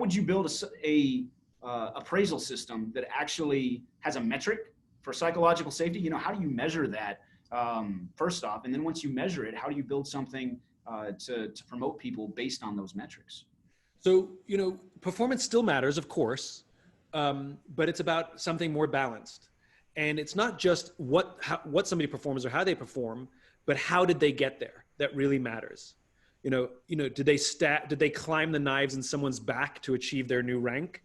would you build a appraisal system that actually has a metric for psychological safety? You know, how do you measure that first off? And then once you measure it, how do you build something to promote people based on those metrics? So, you know, performance still matters, of course, but it's about something more balanced. And it's not just what somebody performs or how they perform, but how did they get there? That really matters. You know, did they climb the knives in someone's back to achieve their new rank?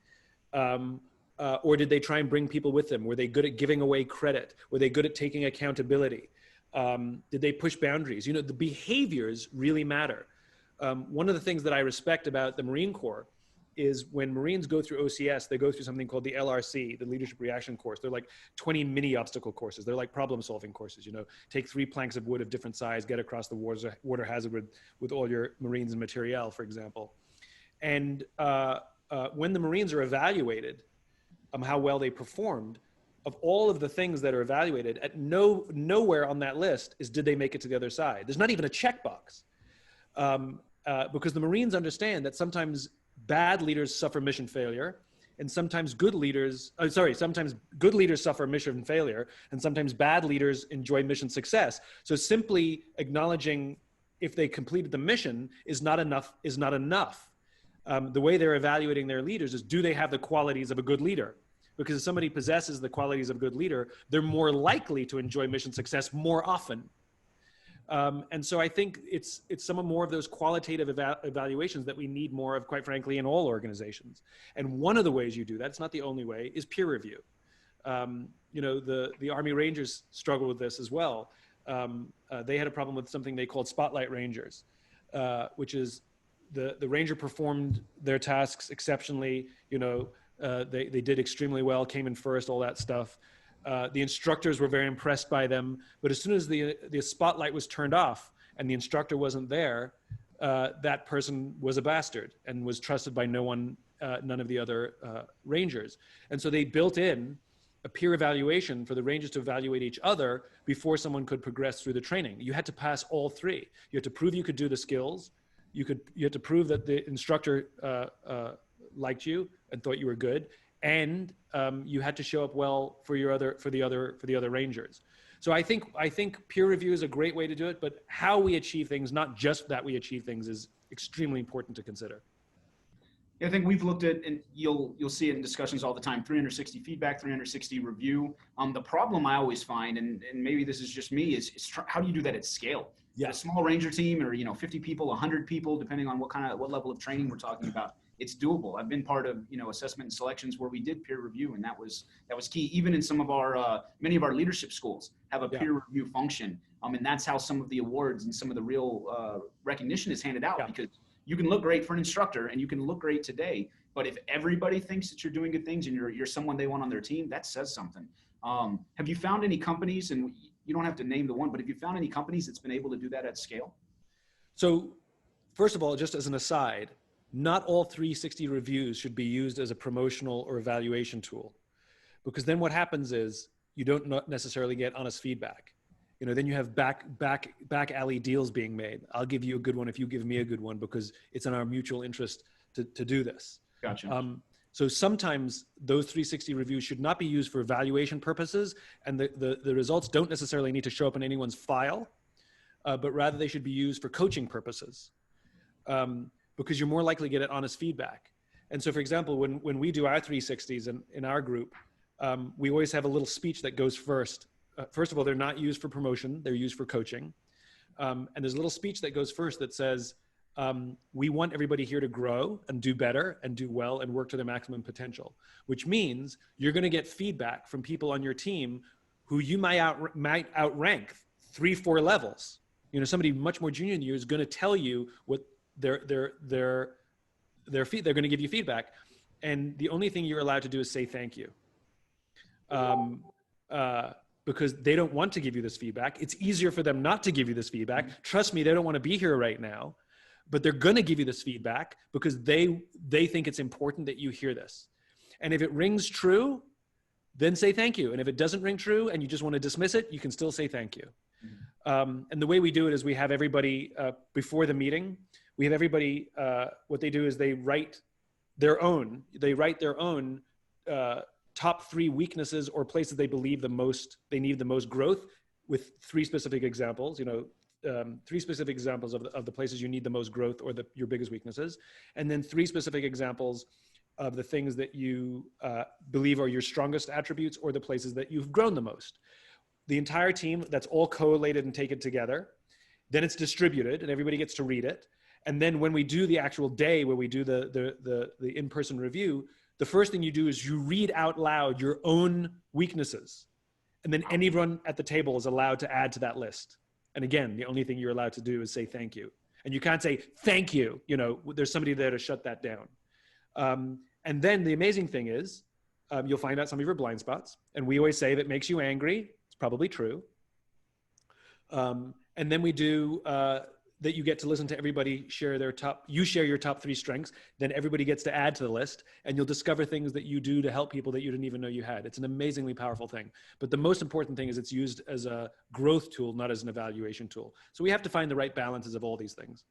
Or did they try and bring people with them? Were they good at giving away credit? Were they good at taking accountability? Did they push boundaries? You know, the behaviors really matter. One of the things that I respect about the Marine Corps is when Marines go through OCS, they go through something called the LRC, the Leadership Reaction Course. They're like 20 mini obstacle courses. They're like problem solving courses, you know, take 3 planks of wood of different size, get across the water hazard with all your Marines and materiel, for example. And when the Marines are evaluated, how well they performed, of all of the things that are evaluated, at nowhere on that list is did they make it to the other side. There's not even a checkbox. Because the Marines understand that sometimes bad leaders suffer mission failure, and sometimes good leaders suffer mission failure, and sometimes bad leaders enjoy mission success. So simply acknowledging if they completed the mission is not enough. The way they're evaluating their leaders is, do they have the qualities of a good leader? Because if somebody possesses the qualities of a good leader, they're more likely to enjoy mission success more often. And so I think it's some more of those qualitative evaluations that we need more of, quite frankly, in all organizations. And one of the ways you do that, it's not the only way, is peer review. You know, the Army Rangers struggle with this as well. They had a problem with something they called Spotlight Rangers, which is the Ranger performed their tasks exceptionally. You know, they did extremely well, came in first, all that stuff. The instructors were very impressed by them, but as soon as the spotlight was turned off and the instructor wasn't there, that person was a bastard and was trusted by none of the other Rangers. And so they built in a peer evaluation for the Rangers to evaluate each other before someone could progress through the training. You had to pass all 3. You had to prove you could do the skills. You had to prove that the instructor liked you and thought you were good. And you had to show up well for the other Rangers. So I think peer review is a great way to do it, but how we achieve things, not just that we achieve things, is extremely important to consider. Yeah, I think we've looked at, and you'll see it in discussions all the time, 360 feedback, 360 review. The problem I always find, and maybe this is just me, is how do you do that at scale? Yeah. A small Ranger team, or 50 people, 100 people, depending on what level of training we're talking about. It's doable. I've been part of, assessment and selections where we did peer review, and that was key. Even in some of our, many of our leadership schools have a peer review function. And that's how some of the awards and some of the real recognition is handed out, because you can look great for an instructor and you can look great today, but if everybody thinks that you're doing good things and you're someone they want on their team, that says something. Have you found any companies, and you don't have to name the one, but have you found any companies that's been able to do that at scale? So first of all, just as an aside, not all 360 reviews should be used as a promotional or evaluation tool, because then what happens is you don't necessarily get honest feedback. Then you have back alley deals being made. I'll give you a good one if you give me a good one, because it's in our mutual interest to do this. Gotcha. So sometimes those 360 reviews should not be used for evaluation purposes, and the results don't necessarily need to show up in anyone's file, but rather they should be used for coaching purposes. Because you're more likely to get honest feedback. And so, for example, when we do our 360s in our group, we always have a little speech that goes first. First of all, they're not used for promotion, they're used for coaching. And there's a little speech that goes first that says, we want everybody here to grow and do better and do well and work to their maximum potential, which means you're gonna get feedback from people on your team who you might outrank 3-4 levels. Somebody much more junior than you is gonna tell you what they're going to give you feedback, and the only thing you're allowed to do is say thank you, because they don't want to give you this feedback. It's easier for them not to give you this feedback. Trust me, they don't want to be here right now, but they're going to give you this feedback because they think it's important that you hear this. And if it rings true, then say thank you. And if it doesn't ring true and you just want to dismiss it, you can still say thank you. And the way we do it is we have everybody before the meeting. We have everybody, what they do is they write they write their own top 3 weaknesses or places they believe they need the most growth, with 3 specific examples, 3 specific examples of the places you need the most growth or your biggest weaknesses. And then 3 specific examples of the things that you believe are your strongest attributes or the places that you've grown the most. The entire team, that's all collated and taken together. Then it's distributed and everybody gets to read it. And then when we do the actual day where we do the in-person review, the first thing you do is you read out loud your own weaknesses. And then anyone at the table is allowed to add to that list. And again, the only thing you're allowed to do is say thank you. And you can't say thank you. There's somebody there to shut that down. And then the amazing thing is, you'll find out some of your blind spots. And we always say if it makes you angry, it's probably true. And then we do that you get to listen to everybody share you share your top 3 strengths, then everybody gets to add to the list, and you'll discover things that you do to help people that you didn't even know you had. It's an amazingly powerful thing. But the most important thing is it's used as a growth tool, not as an evaluation tool. So we have to find the right balances of all these things.